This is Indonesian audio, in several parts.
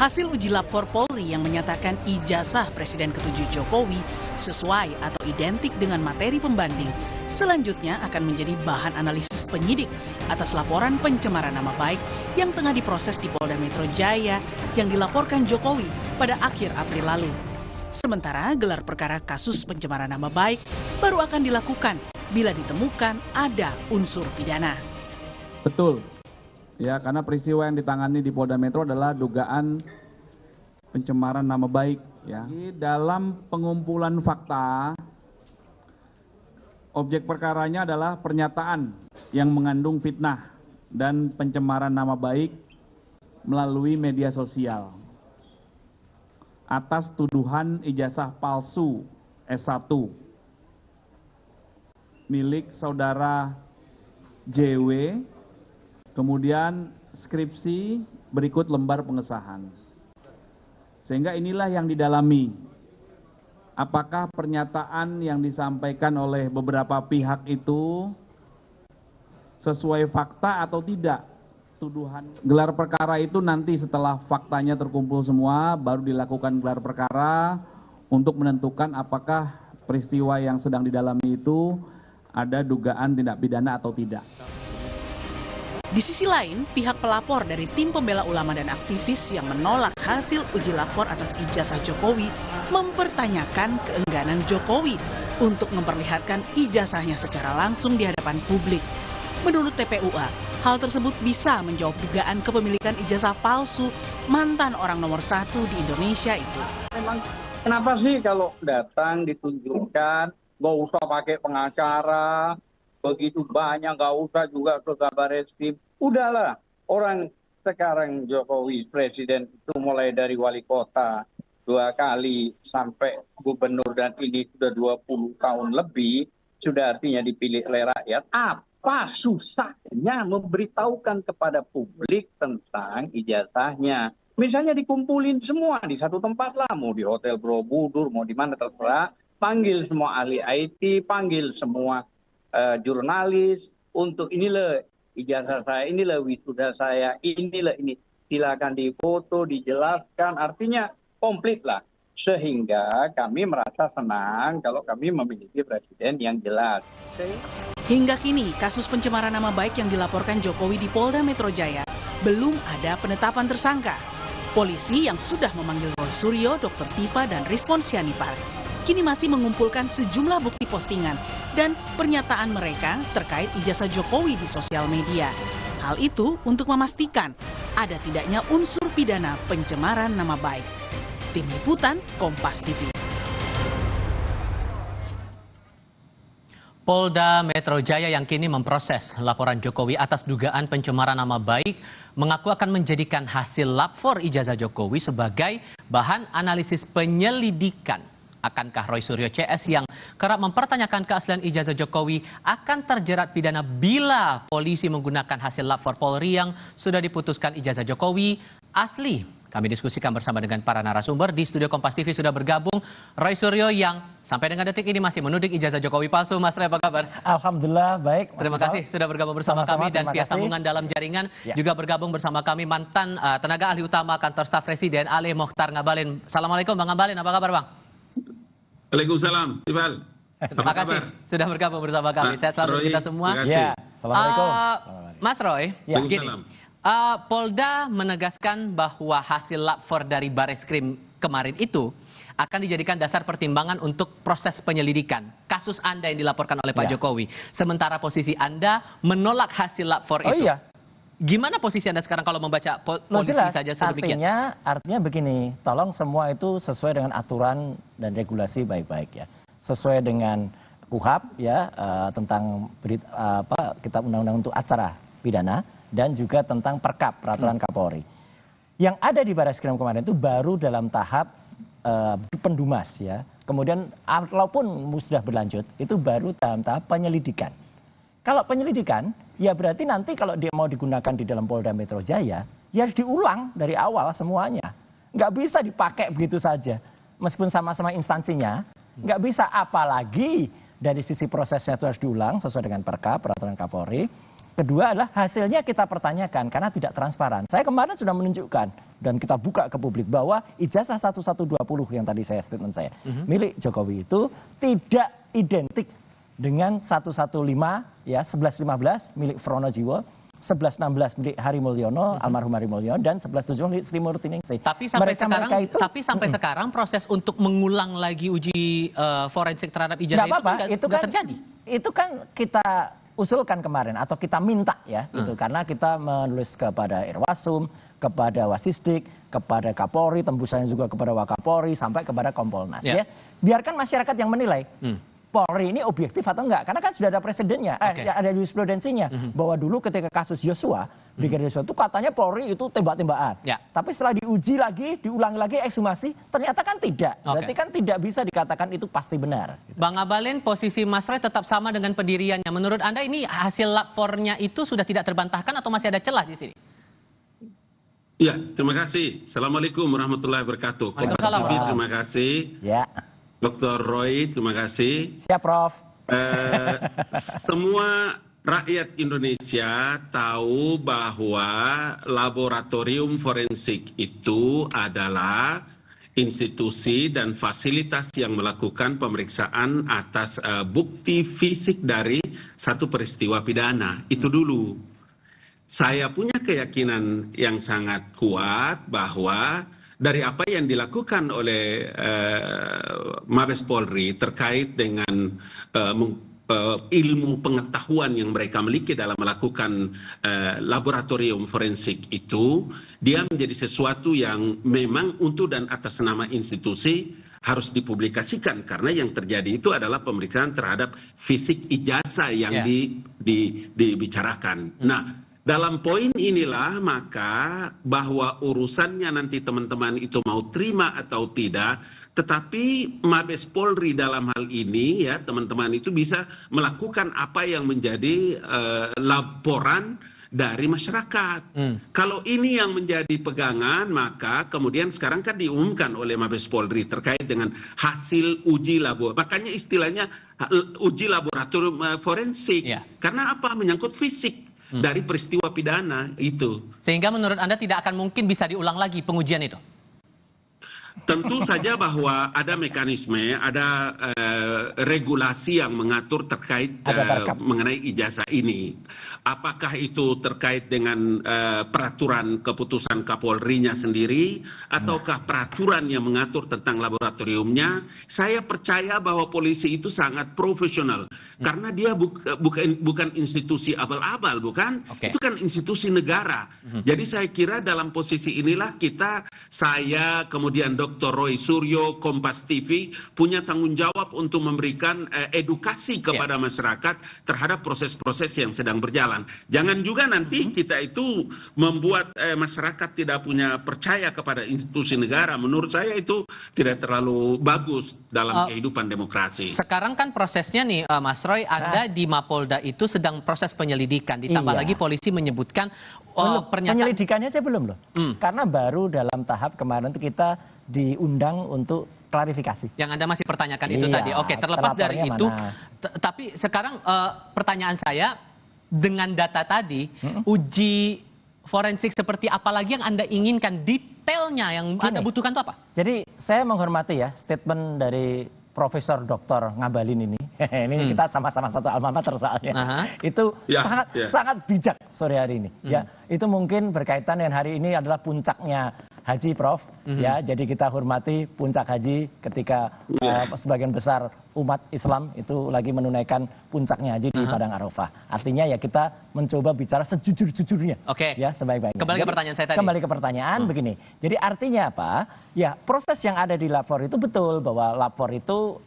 Hasil uji lab for Polri yang menyatakan ijazah Presiden ke-7 Jokowi sesuai atau identik dengan materi pembanding selanjutnya akan menjadi bahan analisis penyidik atas laporan pencemaran nama baik yang tengah diproses di Polda Metro Jaya yang dilaporkan Jokowi pada akhir April lalu. Sementara gelar perkara kasus pencemaran nama baik baru akan dilakukan bila ditemukan ada unsur pidana. Betul. Ya, karena peristiwa yang ditangani di Polda Metro adalah dugaan pencemaran nama baik. Ya. Dalam pengumpulan fakta, objek perkaranya adalah pernyataan yang mengandung fitnah dan pencemaran nama baik melalui media sosial atas tuduhan ijazah palsu S1 milik saudara JW, kemudian skripsi berikut lembar pengesahan. Sehingga inilah yang didalami. Apakah pernyataan yang disampaikan oleh beberapa pihak itu sesuai fakta atau tidak? Tuduhan gelar perkara itu nanti setelah faktanya terkumpul semua, baru dilakukan gelar perkara untuk menentukan apakah peristiwa yang sedang didalami itu ada dugaan tindak pidana atau tidak. Di sisi lain, pihak pelapor dari tim pembela ulama dan aktivis yang menolak hasil uji lapor atas ijazah Jokowi mempertanyakan keengganan Jokowi untuk memperlihatkan ijazahnya secara langsung di hadapan publik. Menurut TPUA, hal tersebut bisa menjawab dugaan kepemilikan ijazah palsu mantan orang nomor 1 di Indonesia itu. Memang kenapa sih kalau datang ditunjukkan, nggak usah pakai pengacara, begitu banyak, nggak usah juga ke kabar eskrim. Udahlah, orang sekarang Jokowi Presiden itu mulai dari wali kota 2 kali sampai gubernur dan ini sudah 20 tahun lebih, sudah artinya dipilih oleh rakyat. Apa susahnya memberitahukan kepada publik tentang ijazahnya? Misalnya dikumpulin semua di satu tempat lah, mau di Hotel Borobudur, mau di mana terserah, panggil semua ahli IT, panggil semua jurnalis untuk inilah ijazah saya, inilah wisuda saya, inilah ini. Silakan difoto, dijelaskan, artinya komplit lah. Sehingga kami merasa senang kalau kami memiliki presiden yang jelas. Hingga kini, kasus pencemaran nama baik yang dilaporkan Jokowi di Polda Metro Jaya belum ada penetapan tersangka. Polisi yang sudah memanggil Roy Suryo, Dr. Tifa, dan Rizwan Syahipar kini masih mengumpulkan sejumlah bukti postingan dan pernyataan mereka terkait ijazah Jokowi di sosial media. Hal itu untuk memastikan ada tidaknya unsur pidana pencemaran nama baik. Tim Liputan, Kompas TV. Polda Metro Jaya yang kini memproses laporan Jokowi atas dugaan pencemaran nama baik mengaku akan menjadikan hasil lab for ijazah Jokowi sebagai bahan analisis penyelidikan. Akankah Roy Suryo CS yang kerap mempertanyakan keaslian ijazah Jokowi akan terjerat pidana bila polisi menggunakan hasil lab for Polri yang sudah diputuskan ijazah Jokowi asli? Kami diskusikan bersama dengan para narasumber. Di studio Kompas TV sudah bergabung Roy Suryo yang sampai dengan detik ini masih menuding ijazah Jokowi palsu. Mas Roy, apa kabar? Alhamdulillah, baik. Terima kasih sudah bergabung bersama kami dan via sambungan dalam jaringan juga bergabung bersama kami mantan tenaga ahli utama kantor staf Presiden Ali Mokhtar Ngabalin. Assalamualaikum Bang Ngabalin, apa kabar Bang? Waalaikumsalam, Tifal. Terima kasih sudah bergabung bersama kami. Sehat selalu kita semua. Ya, Assalamualaikum. Mas Roy, gini. Polda menegaskan bahwa hasil lab for dari Bareskrim kemarin itu akan dijadikan dasar pertimbangan untuk proses penyelidikan kasus Anda yang dilaporkan oleh Pak Jokowi. Sementara posisi Anda menolak hasil lab for itu. Iya. Gimana posisi Anda sekarang kalau membaca polisi jelas, saja sedemikian? Artinya begini, tolong semua itu sesuai dengan aturan dan regulasi baik-baik ya. Sesuai dengan KUHP ya, tentang kitab undang-undang untuk acara pidana dan juga tentang Perkap, peraturan Kapolri. Yang ada di Bareskrim kemarin itu baru dalam tahap pendumas ya. Kemudian walaupun sudah berlanjut itu baru dalam tahap penyelidikan. Kalau penyelidikan, ya berarti nanti kalau dia mau digunakan di dalam Polda Metro Jaya, ya harus diulang dari awal semuanya. Nggak bisa dipakai begitu saja. Meskipun sama-sama instansinya, nggak bisa. Apalagi dari sisi prosesnya itu harus diulang sesuai dengan Perkap, peraturan Kapolri. Kedua adalah hasilnya kita pertanyakan karena tidak transparan. Saya kemarin sudah menunjukkan dan kita buka ke publik bahwa ijazah 1120 yang tadi statement saya milik Jokowi itu tidak identik dengan 115 ya 1115 milik Fronojiwo, 1116 milik Hari Mulyono, almarhum Hari Mulyono, dan 1117 milik Sri Murtiningsih. Tapi sampai sekarang proses untuk mengulang lagi uji forensik terhadap ijazah itu nggak terjadi. Itu kan kita usulkan kemarin atau kita minta ya itu karena kita menulis kepada Irwasum, kepada Wasisdik, kepada Kapolri, tembusannya juga kepada Wakapolri sampai kepada Kompolnas ya. Biarkan masyarakat yang menilai. Polri ini objektif atau enggak? Karena kan sudah ada presidennya, ada jurisprudensinya bahwa dulu ketika kasus Yosua, Brigadir Yosua itu katanya Polri itu tembak-tembakan. Tapi setelah diuji lagi, diulangi lagi ekshumasi, ternyata kan tidak. Berarti kan tidak bisa dikatakan itu pasti benar. Bang Abalin, posisi Mas Roy tetap sama dengan pendiriannya. Menurut Anda ini hasil lapornya itu sudah tidak terbantahkan atau masih ada celah di sini? Ya, terima kasih. Assalamualaikum warahmatullahi wabarakatuh. Waalaikumsalam. Terima kasih. Ya. Dr. Roy, terima kasih. Siap, Prof. Semua rakyat Indonesia tahu bahwa laboratorium forensik itu adalah institusi dan fasilitas yang melakukan pemeriksaan atas bukti fisik dari satu peristiwa pidana. Itu dulu. Saya punya keyakinan yang sangat kuat bahwa dari apa yang dilakukan oleh Mabes Polri terkait dengan ilmu pengetahuan yang mereka miliki dalam melakukan laboratorium forensik itu, dia menjadi sesuatu yang memang untuk dan atas nama institusi harus dipublikasikan karena yang terjadi itu adalah pemeriksaan terhadap fisik ijazah yang dibicarakan. Nah, dalam poin inilah maka bahwa urusannya nanti teman-teman itu mau terima atau tidak, tetapi Mabes Polri dalam hal ini ya teman-teman itu bisa melakukan apa yang menjadi laporan dari masyarakat. Kalau ini yang menjadi pegangan, maka kemudian sekarang kan diumumkan oleh Mabes Polri terkait dengan hasil uji laboratorium. Makanya istilahnya uji laboratorium forensik. Karena apa? Menyangkut fisik dari peristiwa pidana itu. Sehingga menurut Anda tidak akan mungkin bisa diulang lagi pengujian itu? Tentu saja bahwa ada mekanisme, ada regulasi yang mengatur terkait mengenai ijazah ini. Apakah itu terkait dengan peraturan keputusan Kapolri-nya sendiri, ataukah peraturan yang mengatur tentang laboratoriumnya? Saya percaya bahwa polisi itu sangat profesional, karena dia bukan institusi abal-abal, bukan? Itu kan institusi negara. Jadi saya kira dalam posisi inilah saya kemudian Dr. Roy Suryo, Kompas TV punya tanggung jawab untuk memberikan edukasi kepada masyarakat terhadap proses-proses yang sedang berjalan. Jangan juga nanti kita itu membuat masyarakat tidak punya percaya kepada institusi negara. Menurut saya itu tidak terlalu bagus dalam kehidupan demokrasi. Sekarang kan prosesnya nih Mas Roy, Anda di Mapolda itu sedang proses penyelidikan. Ditambah lagi polisi menyebutkan pernyataan. Penyelidikannya aja belum loh. Karena baru dalam tahap kemarin itu kita diundang untuk klarifikasi. Yang Anda masih pertanyakan itu tadi. Oke, terlepas dari itu. Tapi sekarang pertanyaan saya, dengan data tadi, uji forensik seperti apa lagi yang Anda inginkan? Detailnya yang Anda butuhkan itu apa? Jadi saya menghormati ya statement dari Profesor Dr. Ngabalin ini. Ini kita sama-sama satu alma mater soalnya. Itu sangat bijak sore hari ini. Ya, itu mungkin berkaitan dengan hari ini adalah puncaknya haji, Prof. Ya, jadi kita hormati puncak haji ketika sebagian besar umat Islam itu lagi menunaikan puncaknya haji di Padang Arafah. Artinya ya kita mencoba bicara sejujur-jujurnya. Ya, sebaik-baiknya. Kembali ke pertanyaan saya tadi. Kembali ke pertanyaan begini. Jadi artinya apa? Ya, proses yang ada di lapor itu betul bahwa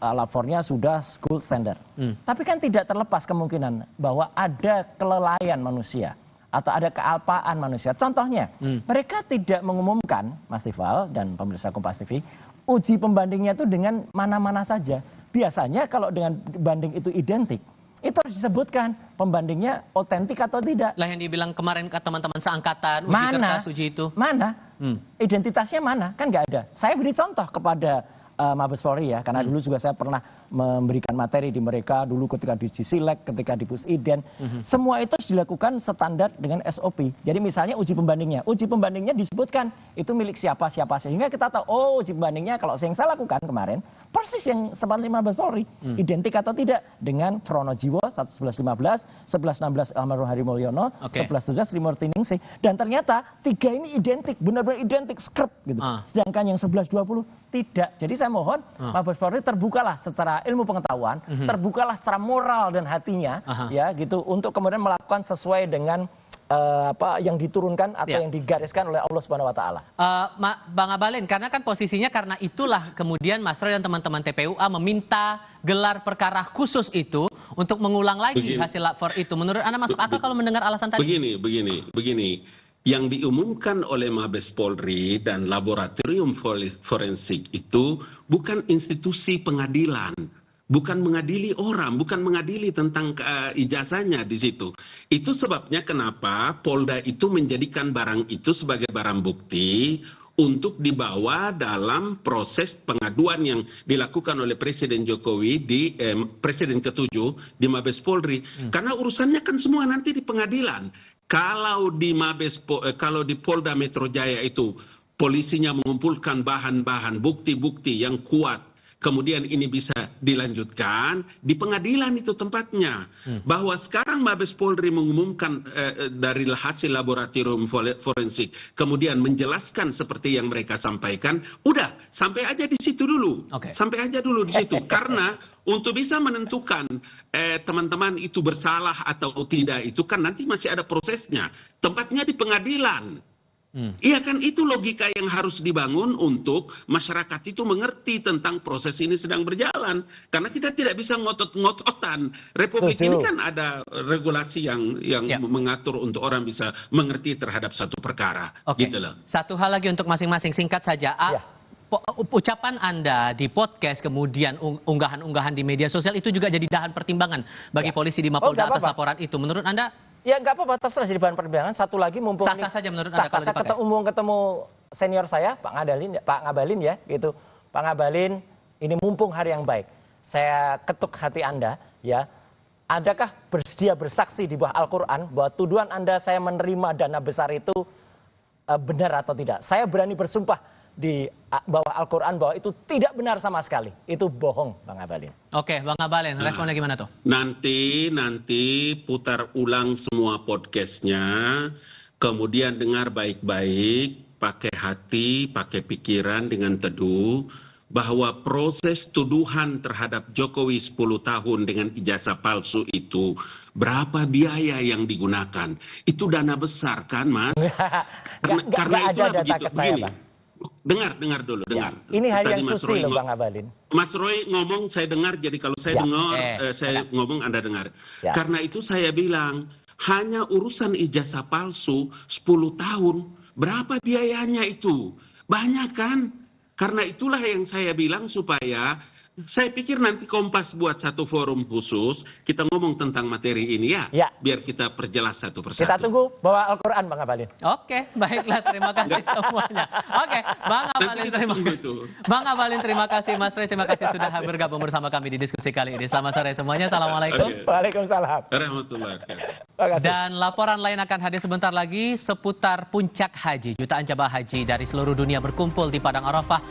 lapornya sudah gold standard. Tapi kan tidak terlepas kemungkinan bahwa ada kelalaian manusia atau ada kealpaan manusia. Contohnya, mereka tidak mengumumkan, Mas Tifal dan pemirsa Kompas TV, uji pembandingnya itu dengan mana-mana saja. Biasanya kalau dengan banding itu identik, itu harus disebutkan pembandingnya otentik atau tidak. Lah yang dibilang kemarin ke teman-teman seangkatan, uji kertas, uji itu. Mana? Identitasnya mana? Kan nggak ada. Saya beri contoh kepada Mabes Polri ya, karena dulu juga saya pernah memberikan materi di mereka dulu ketika di Cisilek, ketika di Pusiden. Semua itu harus dilakukan standar dengan SOP. Jadi misalnya uji pembandingnya disebutkan itu milik siapa sehingga kita tahu oh uji pembandingnya kalau yang saya lakukan kemarin persis yang sempat Mabes Polri, identik atau tidak dengan Pronojiwo 1115, 1116 almarhum Hari Mulyono, 1117 Srimurti Ningsih, dan ternyata 3 ini identik, benar-benar identik skrip gitu. Sedangkan yang 1120 tidak. Jadi saya mohon Mabes Polri terbukalah secara ilmu pengetahuan, terbukalah secara moral dan hatinya ya gitu untuk kemudian melakukan sesuai dengan apa yang diturunkan atau yang digariskan oleh Allah Subhanahu wa taala. Bang Abalin, karena kan posisinya karena itulah kemudian Mas Roy dan teman-teman TPUA meminta gelar perkara khusus itu untuk mengulang lagi hasil lapor itu. Menurut Anda masuk akal kalau mendengar alasan tadi? Begini. Yang diumumkan oleh Mabes Polri dan laboratorium forensik itu bukan institusi pengadilan, bukan mengadili orang, bukan mengadili tentang ijazahnya di situ. Itu sebabnya kenapa Polda itu menjadikan barang itu sebagai barang bukti untuk dibawa dalam proses pengaduan yang dilakukan oleh Presiden Jokowi di Presiden ke-7 di Mabes Polri. Karena urusannya kan semua nanti di pengadilan. Kalau di Polda Metro Jaya itu polisinya mengumpulkan bahan-bahan bukti-bukti yang kuat, kemudian ini bisa dilanjutkan di pengadilan itu tempatnya. Bahwa sekarang Mabes Polri mengumumkan dari hasil laboratorium forensik, kemudian menjelaskan seperti yang mereka sampaikan, udah sampai aja di situ dulu, sampai aja dulu di situ. Karena untuk bisa menentukan teman-teman itu bersalah atau tidak itu kan nanti masih ada prosesnya, tempatnya di pengadilan. Iya kan, itu logika yang harus dibangun untuk masyarakat itu mengerti tentang proses ini sedang berjalan. Karena kita tidak bisa ngotot-ngototan. Republik ini kan ada regulasi yang mengatur untuk orang bisa mengerti terhadap satu perkara. Gitu loh. Satu hal lagi untuk masing-masing, singkat saja. Ucapan Anda di podcast kemudian unggahan-unggahan di media sosial itu juga jadi bahan pertimbangan bagi polisi di Mapolda atas laporan itu. Menurut Anda? Ya nggak apa-apa, terserah jadi bahan pertimbangan. Satu lagi mumpung sah-sah saja menurut Anda kalau dipakai. ketemu senior saya Pak Ngabalin ya gitu. Pak Ngabalin, ini mumpung hari yang baik. Saya ketuk hati Anda ya. Adakah bersedia bersaksi di bawah Al-Qur'an bahwa tuduhan Anda saya menerima dana besar itu benar atau tidak? Saya berani bersumpah di bawah Al-Qur'an bahwa itu tidak benar sama sekali. Itu bohong, Bang Abalin. Oke, Bang Abalin, responnya gimana tuh? Nanti putar ulang semua podcastnya, kemudian dengar baik-baik, pakai hati, pakai pikiran dengan teduh, bahwa proses tuduhan terhadap Jokowi 10 tahun dengan ijazah palsu itu, berapa biaya yang digunakan? Itu dana besar kan, Mas? Karena itulah begitu. Begini. Dengar dulu. Ini hari yang suci loh Bang Abalin. Mas Roy ngomong, saya dengar, jadi kalau saya saya ngomong Anda dengar. Karena itu saya bilang, hanya urusan ijazah palsu 10 tahun, berapa biayanya itu? Banyak kan? Karena itulah yang saya bilang supaya, saya pikir nanti Kompas buat satu forum khusus, kita ngomong tentang materi ini ya. Biar kita perjelas satu persatu. Kita tunggu bawa Al-Quran Bang Abalin. Oke, baiklah, terima kasih semuanya. Oke, Bang Abalin terima kasih. Bang Abalin terima kasih, Mas Roy terima kasih sudah bergabung bersama kami di diskusi kali ini. Selamat sore semuanya, assalamualaikum. Waalaikumsalam. Warahmatullahi wabarakatuh. Dan laporan lain akan hadir sebentar lagi seputar puncak haji. Jutaan jamaah haji dari seluruh dunia berkumpul di Padang Arafah.